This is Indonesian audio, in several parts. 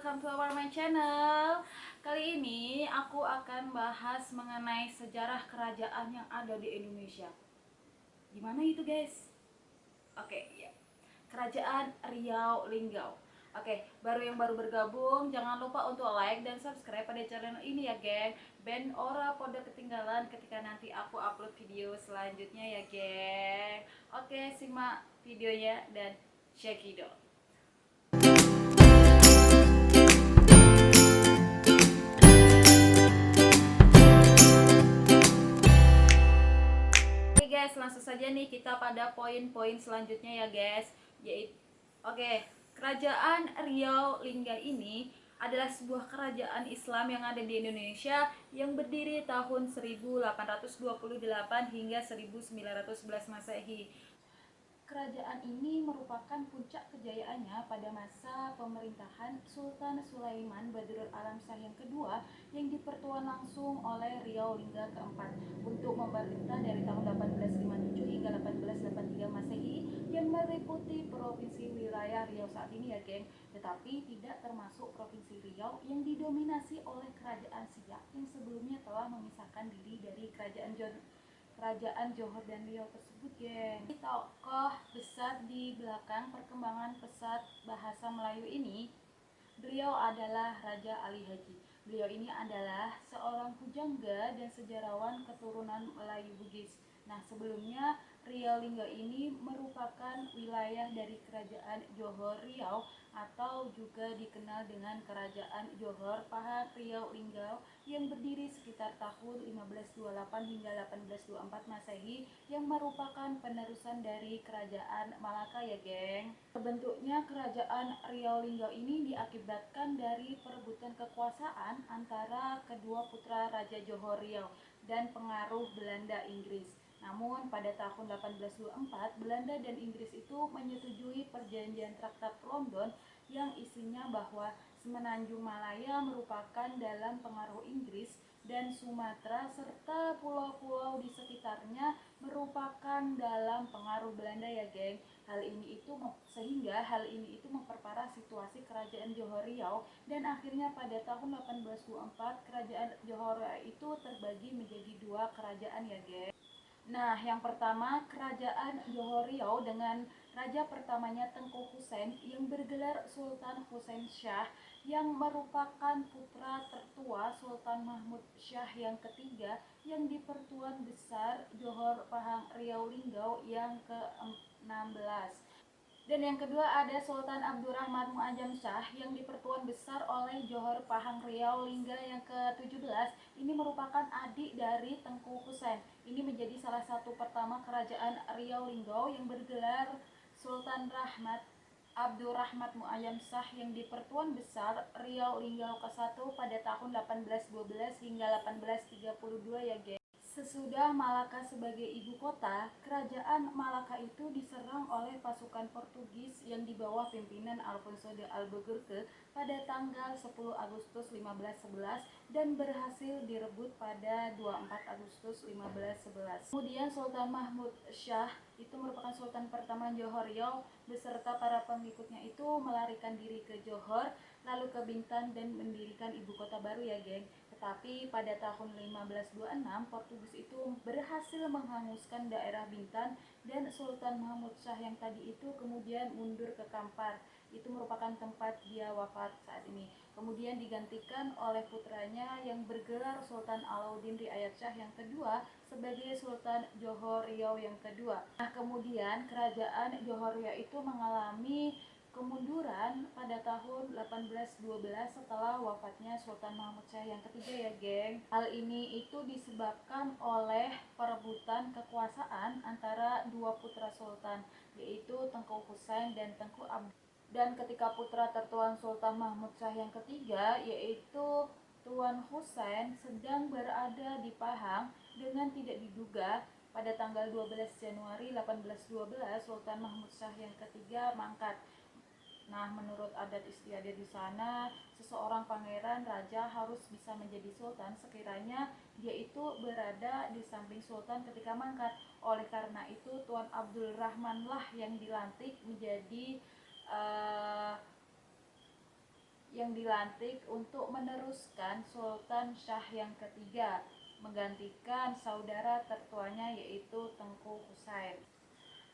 welcome to my channel. Kali ini aku akan bahas mengenai sejarah kerajaan yang ada di Indonesia. Gimana itu guys? Oke, ya. Kerajaan Riau Linggau. Oke, yang baru bergabung, jangan lupa untuk like dan subscribe pada channel ini ya geng. Ben ora podo ketinggalan ketika nanti aku upload video selanjutnya ya geng. Oke, simak videonya dan check it out. Guys, langsung saja nih kita pada poin-poin selanjutnya ya guys. Oke, Kerajaan Riau Lingga ini adalah sebuah kerajaan Islam yang ada di Indonesia yang berdiri tahun 1828 hingga 1911 Masehi. Kerajaan ini merupakan puncak kejayaannya pada masa pemerintahan Sultan Sulaiman Badrul Alam Shah yang kedua yang dipertuan langsung oleh Riau Lingga keempat untuk memerintah dari tahun 1857 hingga 1883 Masehi yang meliputi provinsi wilayah Riau saat ini ya geng, tetapi tidak termasuk provinsi Riau yang didominasi oleh kerajaan Siak yang sebelumnya telah memisahkan diri dari kerajaan Johor dan Riau tersebut geng. Tokoh besar di belakang perkembangan pesat bahasa Melayu ini, beliau adalah Raja Ali Haji. Beliau ini adalah seorang pujangga dan sejarawan keturunan Melayu Bugis. Nah, sebelumnya Riau Lingga ini merupakan wilayah dari kerajaan Johor Riau atau juga dikenal dengan kerajaan Johor Pahang Riau Linggau yang berdiri sekitar tahun 1528 hingga 1824 Masehi yang merupakan penerusan dari kerajaan Malaka ya geng. Terbentuknya kerajaan Riau Linggau ini diakibatkan dari perebutan kekuasaan antara kedua putra Raja Johor Riau dan pengaruh Belanda Inggris. Namun pada tahun 1824 Belanda dan Inggris itu menyetujui perjanjian Traktat London yang isinya bahwa Semenanjung Malaya merupakan dalam pengaruh Inggris dan Sumatera serta pulau-pulau di sekitarnya merupakan dalam pengaruh Belanda ya geng. Sehingga hal ini itu memperparah situasi kerajaan Johor Riau dan akhirnya pada tahun 1824 kerajaan Johor Riau itu terbagi menjadi dua kerajaan ya geng. Nah, yang pertama kerajaan Johor Riau dengan raja pertamanya Tengku Husain yang bergelar Sultan Husain Shah yang merupakan putra tertua Sultan Mahmud Shah yang ketiga yang di Pertuan Besar Johor Pahang Riau Linggau yang ke-16. Dan yang kedua ada Sultan Abdurrahman Muajam Shah yang dipertuan besar oleh Johor Pahang Riau Lingga yang ke-17. Ini merupakan adik dari Tengku Husain. Ini menjadi salah satu pertama kerajaan Riau Linggau yang bergelar Sultan Abdurrahman Muajam Shah yang dipertuan besar Riau Linggau ke-1 pada tahun 1812 hingga 1832 ya guys. Sesudah Malaka sebagai ibu kota, kerajaan Malaka itu diserang oleh pasukan Portugis yang di bawah pimpinan Alfonso de Albuquerque pada tanggal 10 Agustus 1511 dan berhasil direbut pada 24 Agustus 1511. Kemudian Sultan Mahmud Shah itu merupakan sultan pertama Johor Riau beserta para pengikutnya itu melarikan diri ke Johor lalu ke Bintan dan mendirikan ibu kota baru ya geng. Tetapi pada tahun 1526 Portugis itu berhasil menghanguskan daerah Bintan dan Sultan Mahmud Shah yang tadi itu kemudian mundur ke Kampar. Itu merupakan tempat dia wafat saat ini. Kemudian digantikan oleh putranya yang bergelar Sultan Alauddin Riayat Shah yang kedua sebagai Sultan Johor Riau yang kedua. Nah, kemudian kerajaan Johor Riau itu mengalami kemunduran pada tahun 1812 setelah wafatnya Sultan Mahmud Shah yang ketiga ya geng. Hal ini itu disebabkan oleh perebutan kekuasaan antara dua putra sultan yaitu Tengku Husain dan Tengku Abdul. Dan ketika putra tertuan Sultan Mahmud Shah yang ketiga yaitu Tuan Husain sedang berada di Pahang dengan tidak diduga pada tanggal 12 Januari 1812 Sultan Mahmud Shah yang ketiga mangkat. Nah, menurut adat istiadat di sana, seseorang pangeran raja harus bisa menjadi sultan sekiranya dia itu berada di samping sultan ketika mangkat. Oleh karena itu, Tuan Abdul Rahman lah yang dilantik menjadi yang dilantik untuk meneruskan Sultan Syah yang ketiga, menggantikan saudara tertuanya yaitu Tengku Husain.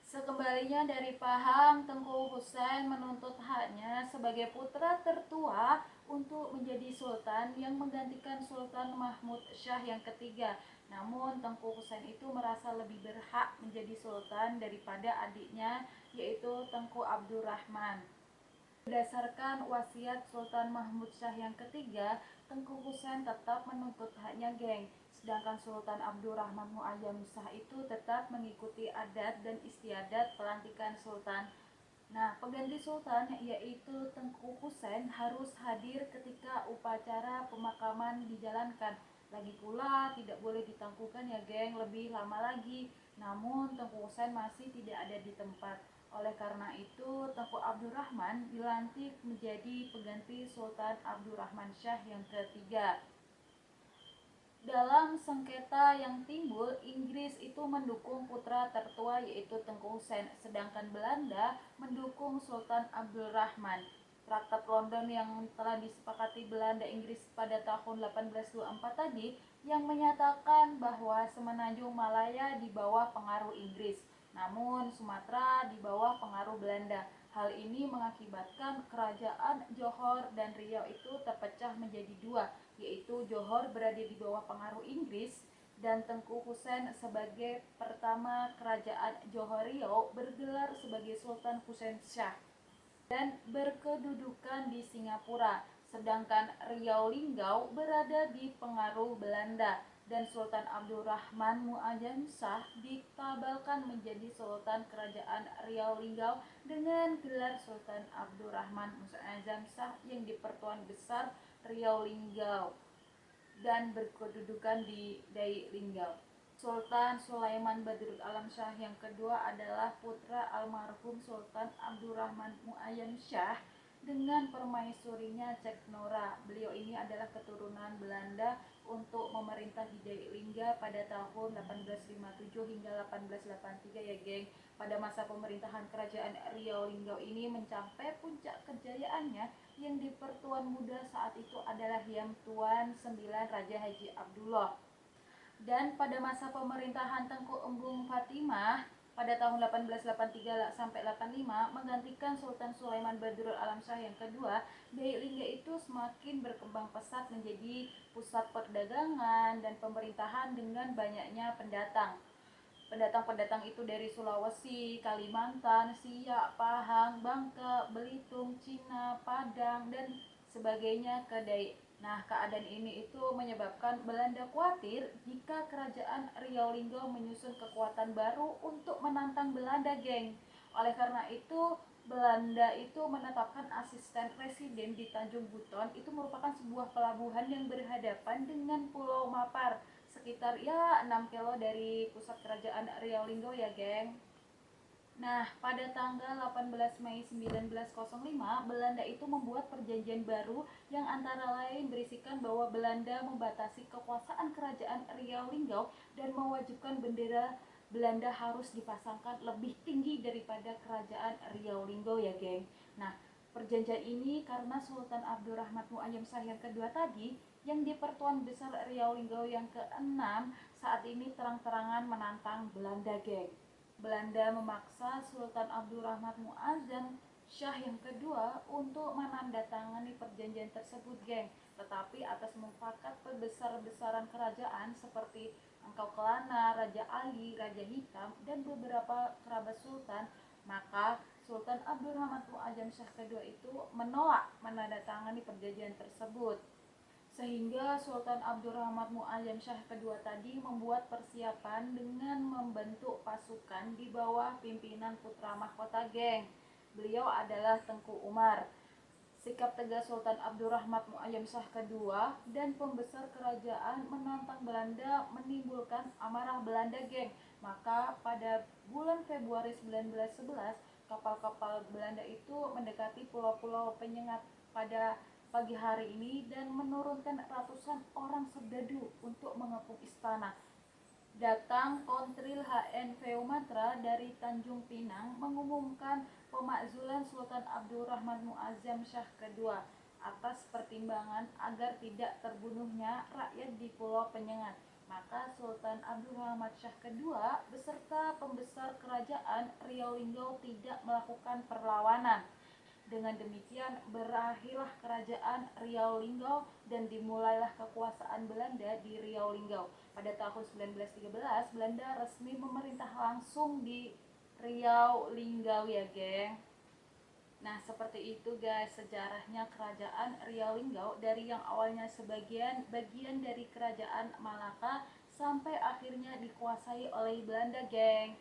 Sekembalinya dari Pahang, Tengku Husain menuntut haknya sebagai putra tertua untuk menjadi sultan yang menggantikan Sultan Mahmud Syah yang ketiga. Namun Tengku Husain itu merasa lebih berhak menjadi sultan daripada adiknya yaitu Tengku Abdurrahman. Berdasarkan wasiat Sultan Mahmud Syah yang ketiga, Tengku Husain tetap menuntut haknya, geng. Sedangkan Sultan Abdurrahman Muazzam Shah itu tetap mengikuti adat dan istiadat pelantikan sultan. Nah, pengganti sultan yaitu Tengku Husain harus hadir ketika upacara pemakaman dijalankan. Lagi pula tidak boleh ditangguhkan ya, geng, lebih lama lagi. Namun Tengku Husain masih tidak ada di tempat. Oleh karena itu, Tengku Abdurrahman dilantik menjadi pengganti Sultan Abdurrahman Syah yang ketiga. Dalam sengketa yang timbul, Inggris itu mendukung putra tertua yaitu Tengku Husain, sedangkan Belanda mendukung Sultan Abdurrahman. Traktat London yang telah disepakati Belanda Inggris pada tahun 1824 tadi yang menyatakan bahwa Semenanjung Malaya di bawah pengaruh Inggris, namun Sumatera di bawah pengaruh Belanda. Hal ini mengakibatkan kerajaan Johor dan Riau itu terpecah menjadi dua, yaitu Johor berada di bawah pengaruh Inggris dan Tengku Husain sebagai pertama kerajaan Johor Riau bergelar sebagai Sultan Husain Shah dan berkedudukan di Singapura, sedangkan Riau Linggau berada di pengaruh Belanda dan Sultan Abdurrahman Muazzam Shah dikabalkan menjadi Sultan Kerajaan Riau Linggau dengan gelar Sultan Abdurrahman Muazzam Shah yang dipertuan besar Riau Linggau dan berkedudukan di Dai Linggau. Sultan Sulaiman Badrul Alam Shah yang kedua adalah putra almarhum Sultan Abdurrahman Muazzam Shah dengan permaisurinya Cek Nora. Beliau ini adalah keturunan Belanda untuk memerintah di Dai Lingga pada tahun 1857 hingga 1883 ya, geng. Pada masa pemerintahan kerajaan Riau Linggau ini mencapai puncak kejayaannya yang dipertuan muda saat itu adalah Hyam Tuan 9 Raja Haji Abdullah. Dan pada masa pemerintahan Tengku Embung Fatimah pada tahun 1883 sampai 85 menggantikan Sultan Sulaiman Badrul Alam Shah yang kedua, Dai Lingga itu semakin berkembang pesat menjadi pusat perdagangan dan pemerintahan dengan banyaknya pendatang. Pendatang-pendatang itu dari Sulawesi, Kalimantan, Siak, Pahang, Bangka, Belitung, Cina, Padang, dan sebagainya ke Dai. Nah, keadaan ini itu menyebabkan Belanda khawatir jika kerajaan Riau Linggau menyusun kekuatan baru untuk menantang Belanda, geng. Oleh karena itu, Belanda itu menetapkan asisten residen di Tanjung Buton itu merupakan sebuah pelabuhan yang berhadapan dengan Pulau Mapar, sekitar 6 kilo dari pusat kerajaan Riau Linggau ya, geng. Nah, pada tanggal 18 Mei 1905, Belanda itu membuat perjanjian baru yang antara lain berisikan bahwa Belanda membatasi kekuasaan kerajaan Riau Linggau dan mewajibkan bendera Belanda harus dipasangkan lebih tinggi daripada kerajaan Riau Linggau ya, geng. Nah, perjanjian ini karena Sultan Abdurrahman Muazzam Shah yang kedua tadi yang di Pertuan Besar Riau Linggau yang ke-6 saat ini terang-terangan menantang Belanda, geng. Belanda memaksa Sultan Abdurrahman Muazzam Shah yang kedua untuk menandatangani perjanjian tersebut, geng. Tetapi atas mufakat pembesar-besaran kerajaan seperti Engkau Kelana, Raja Ali, Raja Hitam, dan beberapa kerabat sultan, maka Sultan Abdurrahman Muazzam Shah kedua itu menolak menandatangani perjanjian tersebut. Sehingga Sultan Abdurrahman Muazzam Shah kedua tadi membuat persiapan dengan membentuk pasukan di bawah pimpinan putra mahkota, geng. Beliau adalah Tengku Umar. Sikap tegas Sultan Abdurrahman Muazzam Shah kedua dan pembesar kerajaan menantang Belanda menimbulkan amarah Belanda, geng. Maka pada bulan Februari 1911, kapal-kapal Belanda itu mendekati pulau-pulau penyengat pada pagi hari ini dan menurunkan ratusan orang serdadu untuk mengepung istana. Datang Kontril HN Veumatra dari Tanjung Pinang mengumumkan pemakzulan Sultan Abdurrahman Muazzam Shah kedua. atas pertimbangan agar tidak terbunuhnya rakyat di Pulau Penyengat. Maka Sultan Abdul Muhammad Shah kedua beserta pembesar kerajaan Riau Linggau tidak melakukan perlawanan. Dengan demikian berakhirlah kerajaan Riau Linggau dan dimulailah kekuasaan Belanda di Riau Linggau. Pada tahun 1913 Belanda resmi memerintah langsung di Riau Linggau ya, geng. Nah, seperti itu guys sejarahnya kerajaan Riau Linggau dari yang awalnya sebagian bagian dari kerajaan Malaka sampai akhirnya dikuasai oleh Belanda, geng.